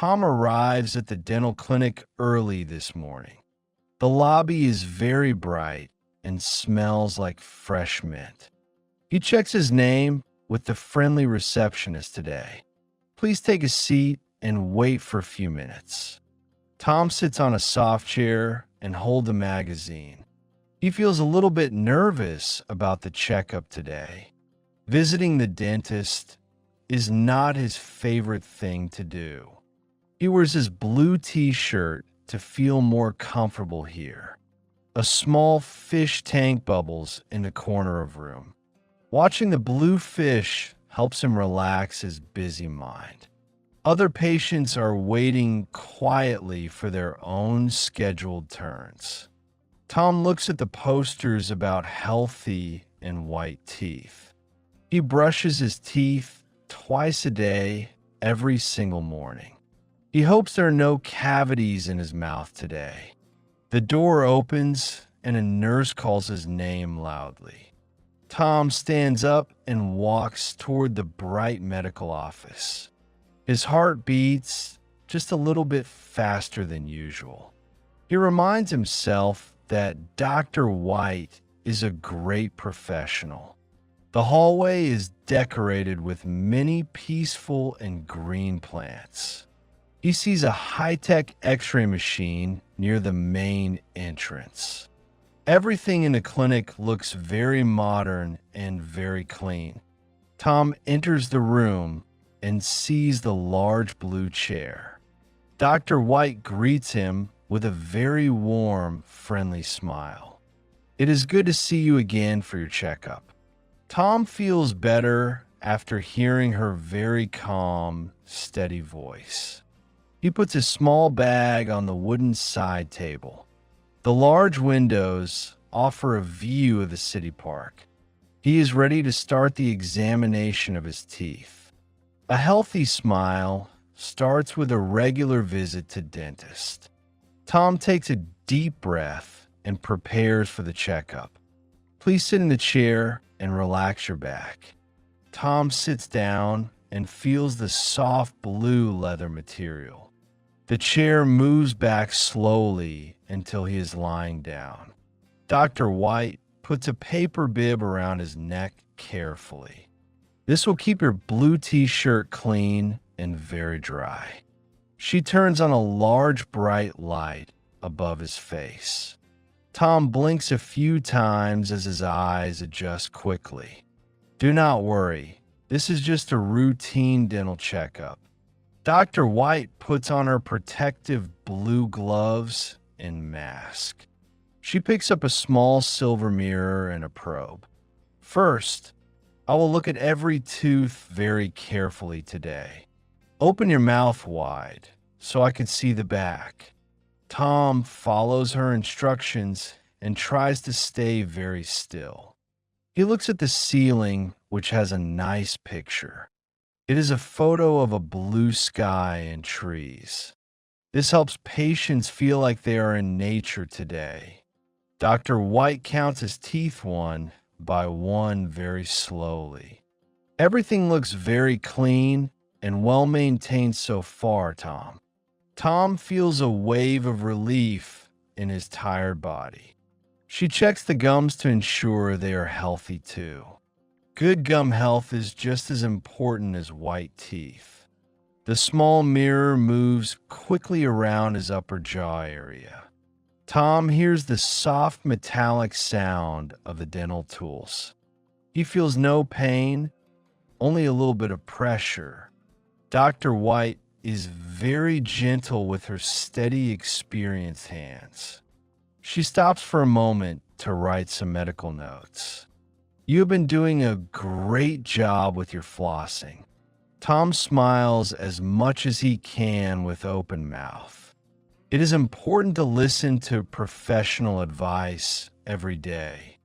Tom arrives at the dental clinic early this morning. The lobby is very bright and smells like fresh mint. He checks his name with the friendly receptionist today. Please take a seat and wait for a few minutes. Tom sits on a soft chair and holds a magazine. He feels a little bit nervous about the checkup today. Visiting the dentist is not his favorite thing to do. He wears his blue t-shirt to feel more comfortable here. A small fish tank bubbles in the corner of the room. Watching the blue fish helps him relax his busy mind. Other patients are waiting quietly for their own scheduled turns. Tom looks at the posters about healthy and white teeth. He brushes his teeth twice a day, every single morning. He hopes there are no cavities in his mouth today. The door opens and a nurse calls his name loudly. Tom stands up and walks toward the bright medical office. His heart beats just a little bit faster than usual. He reminds himself that Dr. White is a great professional. The hallway is decorated with many peaceful and green plants. He sees a high-tech x-ray machine near the main entrance. Everything in the clinic looks very modern and very clean. Tom enters the room and sees the large blue chair. Dr. White greets him with a very warm, friendly smile. It is good to see you again for your checkup. Tom feels better after hearing her very calm, steady voice. He puts a small bag on the wooden side table. The large windows offer a view of the city park. He is ready to start the examination of his teeth. A healthy smile starts with a regular visit to dentist. Tom takes a deep breath and prepares for the checkup. Please sit in the chair and relax your back. Tom sits down and feels the soft blue leather material. The chair moves back slowly until he is lying down. Dr. White puts a paper bib around his neck carefully. This will keep your blue t-shirt clean and very dry. She turns on a large bright light above his face. Tom blinks a few times as his eyes adjust quickly. Do not worry, this is just a routine dental checkup. Dr. White puts on her protective blue gloves and mask. She picks up a small silver mirror and a probe. First, I will look at every tooth very carefully today. Open your mouth wide so I can see the back. Tom follows her instructions and tries to stay very still. He looks at the ceiling, which has a nice picture. It is a photo of a blue sky and trees. This helps patients feel like they are in nature today. Dr. White counts his teeth one by one very slowly. Everything looks very clean and well maintained so far, Tom. Tom feels a wave of relief in his tired body. She checks the gums to ensure they are healthy too. Good gum health is just as important as white teeth. The small mirror moves quickly around his upper jaw area. Tom hears the soft metallic sound of the dental tools. He feels no pain, only a little bit of pressure. Dr. White is very gentle with her steady, experienced hands. She stops for a moment to write some medical notes. You have been doing a great job with your flossing. Tom smiles as much as he can with open mouth. It is important to listen to professional advice every day.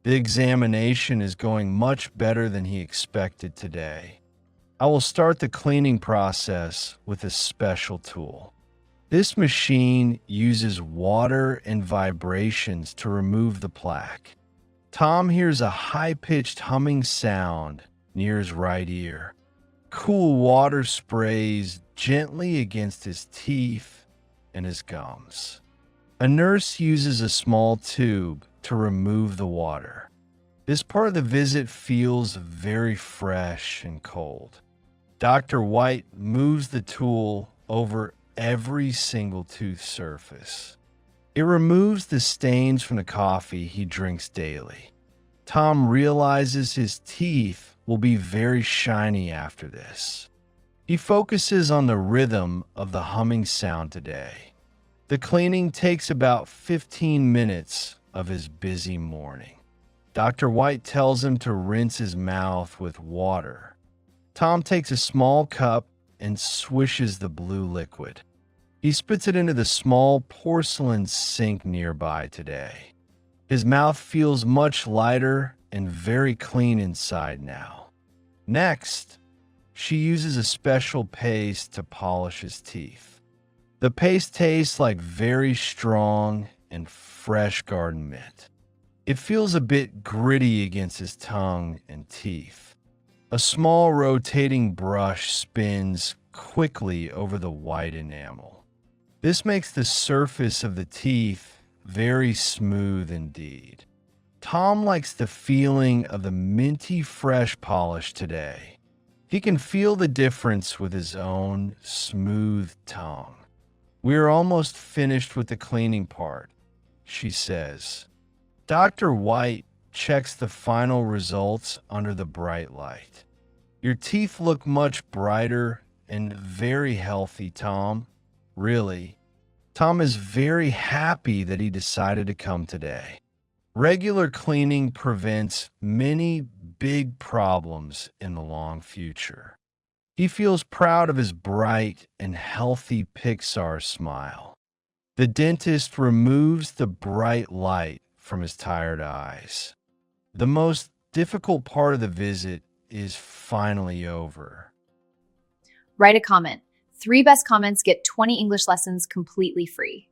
The examination is going much better than he expected today. I will start the cleaning process with a special tool. This machine uses water and vibrations to remove the plaque. Tom hears a high-pitched humming sound near his right ear. Cool water sprays gently against his teeth and his gums. A nurse uses a small tube to remove the water. This part of the visit feels very fresh and cold. Dr. White moves the tool over every single tooth surface. It removes the stains from the coffee he drinks daily. Tom realizes his teeth will be very shiny after this. He focuses on the rhythm of the humming sound today. The cleaning takes about 15 minutes of his busy morning. Dr. White tells him to rinse his mouth with water. Tom takes a small cup and swishes the blue liquid. He spits it into the small porcelain sink nearby today. His mouth feels much lighter and very clean inside now. Next, she uses a special paste to polish his teeth. The paste tastes like very strong and fresh garden mint. It feels a bit gritty against his tongue and teeth. A small rotating brush spins quickly over the white enamel. This makes the surface of the teeth very smooth indeed. Tom likes the feeling of the minty fresh polish today. He can feel the difference with his own smooth tongue. "We are almost finished with the cleaning part," she says. Dr. White checks the final results under the bright light. "Your teeth look much brighter and very healthy, Tom. Really." Tom is very happy that he decided to come today. Regular cleaning prevents many big problems in the long future. He feels proud of his bright and healthy Pixar smile. The dentist removes the bright light from his tired eyes. The most difficult part of the visit is finally over. Write a comment. 3 best comments get 20 English lessons completely free.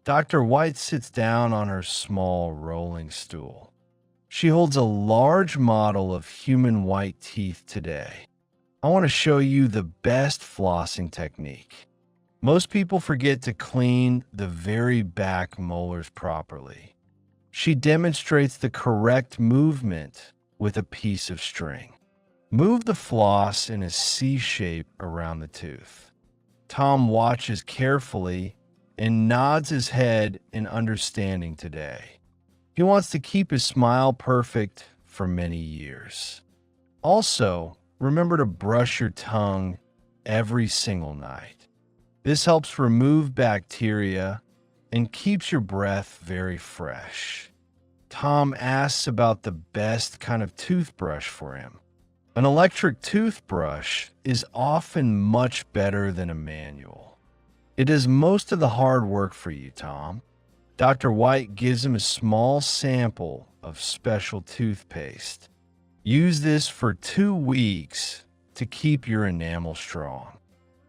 Dr. White sits down on her small rolling stool. She holds a large model of human white teeth today. I want to show you the best flossing technique. Most people forget to clean the very back molars properly. She demonstrates the correct movement with a piece of string. Move the floss in a C shape around the tooth. Tom watches carefully and nods his head in understanding today. He wants to keep his smile perfect for many years. Also, remember to brush your tongue every single night. This helps remove bacteria and keeps your breath very fresh. Tom asks about the best kind of toothbrush for him. An electric toothbrush is often much better than a manual. It does most of the hard work for you, Tom. Dr. White gives him a small sample of special toothpaste. Use this for 2 weeks to keep your enamel strong.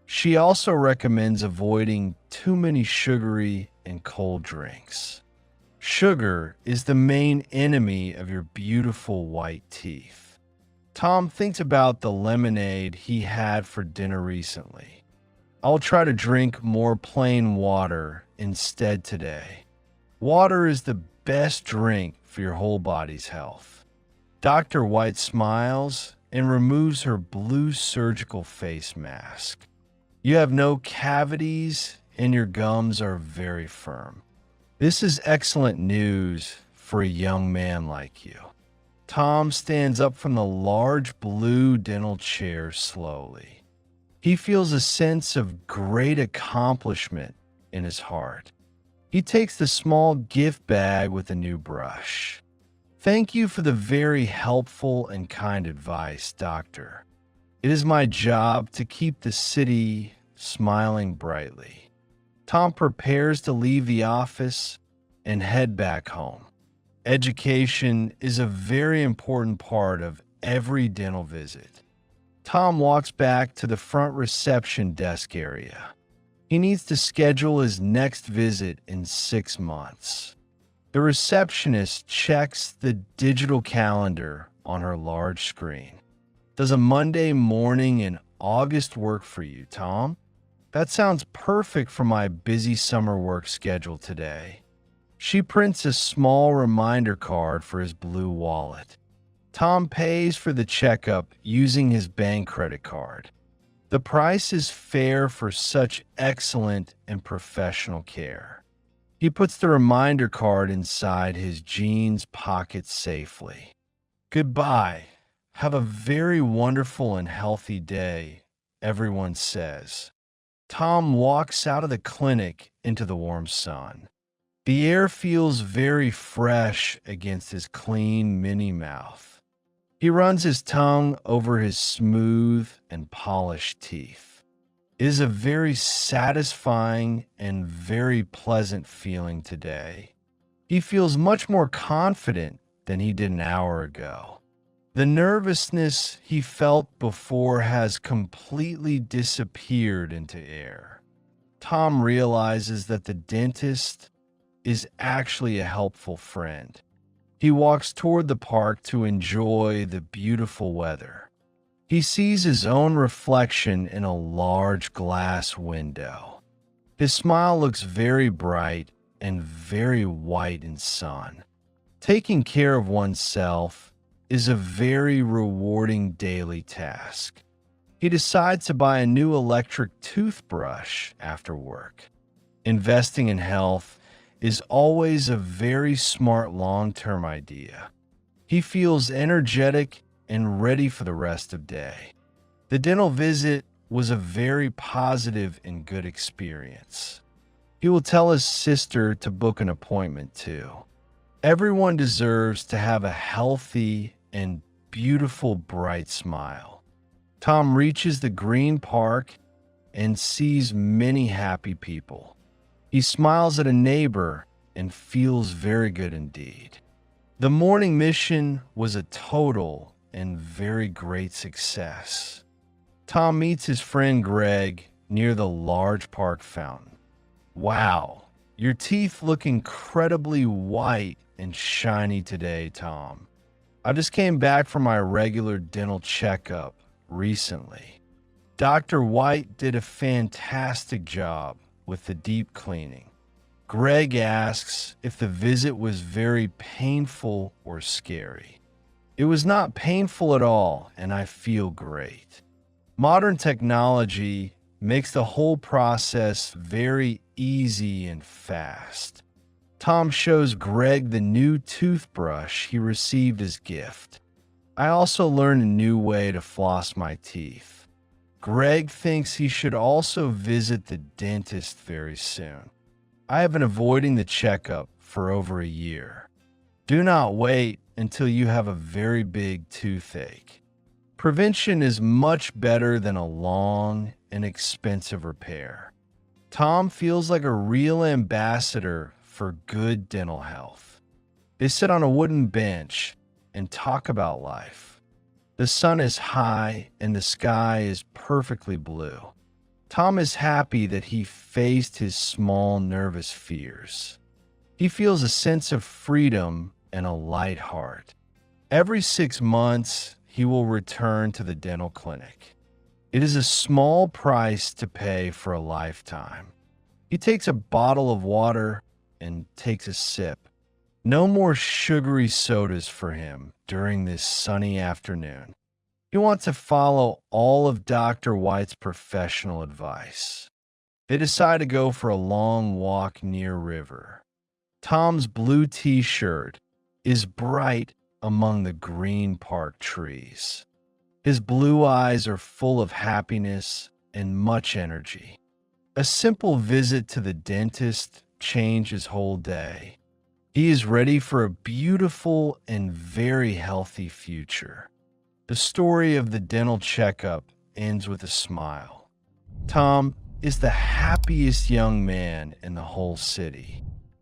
She also recommends avoiding too many sugary and cold drinks. Sugar is the main enemy of your beautiful white teeth. Tom thinks about the lemonade he had for dinner recently. I'll try to drink more plain water instead today. Water is the best drink for your whole body's health. Dr. White smiles and removes her blue surgical face mask. You have no cavities and your gums are very firm. This is excellent news for a young man like you. Tom stands up from the large blue dental chair slowly. He feels a sense of great accomplishment in his heart. He takes the small gift bag with a new brush. "Thank you for the very helpful and kind advice, Doctor. It is my job to keep the city smiling brightly." Tom prepares to leave the office and head back home. Education is a very important part of every dental visit. Tom walks back to the front reception desk area. He needs to schedule his next visit in 6 months. The receptionist checks the digital calendar on her large screen. Does a Monday morning in August work for you, Tom? That sounds perfect for my busy summer work schedule today. She prints a small reminder card for his blue wallet. Tom pays for the checkup using his bank credit card. The price is fair for such excellent and professional care. He puts the reminder card inside his jeans pocket safely. Goodbye. Have a very wonderful and healthy day, everyone says. Tom walks out of the clinic into the warm sun. The air feels very fresh against his clean mini mouth. He runs his tongue over his smooth and polished teeth. It is a very satisfying and very pleasant feeling today. He feels much more confident than he did an hour ago. The nervousness he felt before has completely disappeared into air. Tom realizes that the dentist is actually a helpful friend. He walks toward the park to enjoy the beautiful weather. He sees his own reflection in a large glass window. His smile looks very bright and very white in sun. Taking care of oneself is a very rewarding daily task. He decides to buy a new electric toothbrush after work. Investing in health is always a very smart long-term idea. He feels energetic and ready for the rest of the day. The dental visit was a very positive and good experience. He will tell his sister to book an appointment too. Everyone deserves to have a healthy and beautiful, bright smile. Tom reaches the green park and sees many happy people. He smiles at a neighbor and feels very good indeed. The morning mission was a total and very great success. Tom meets his friend Greg near the large park fountain. Wow, your teeth look incredibly white and shiny today, Tom. I just came back from my regular dental checkup recently. Dr. White did a fantastic job with the deep cleaning. Greg asks if the visit was very painful or scary. It was not painful at all, and I feel great. Modern technology makes the whole process very easy and fast. Tom shows Greg the new toothbrush he received as gift. I also learned a new way to floss my teeth. Greg thinks he should also visit the dentist very soon. I have been avoiding the checkup for over a year. Do not wait until you have a very big toothache. Prevention is much better than a long and expensive repair. Tom feels like a real ambassador for good dental health. They sit on a wooden bench and talk about life. The sun is high and the sky is perfectly blue. Tom is happy that he faced his small nervous fears. He feels a sense of freedom and a light heart. Every 6 months, he will return to the dental clinic. It is a small price to pay for a lifetime. He takes a bottle of water and takes a sip. No more sugary sodas for him during this sunny afternoon. He wants to follow all of Dr. White's professional advice. They decide to go for a long walk near river. Tom's blue t-shirt is bright among the green park trees. His blue eyes are full of happiness and much energy. A simple visit to the dentist changed his whole day. He is ready for a beautiful and very healthy future. The story of the dental checkup ends with a smile. Tom is the happiest young man in the whole city.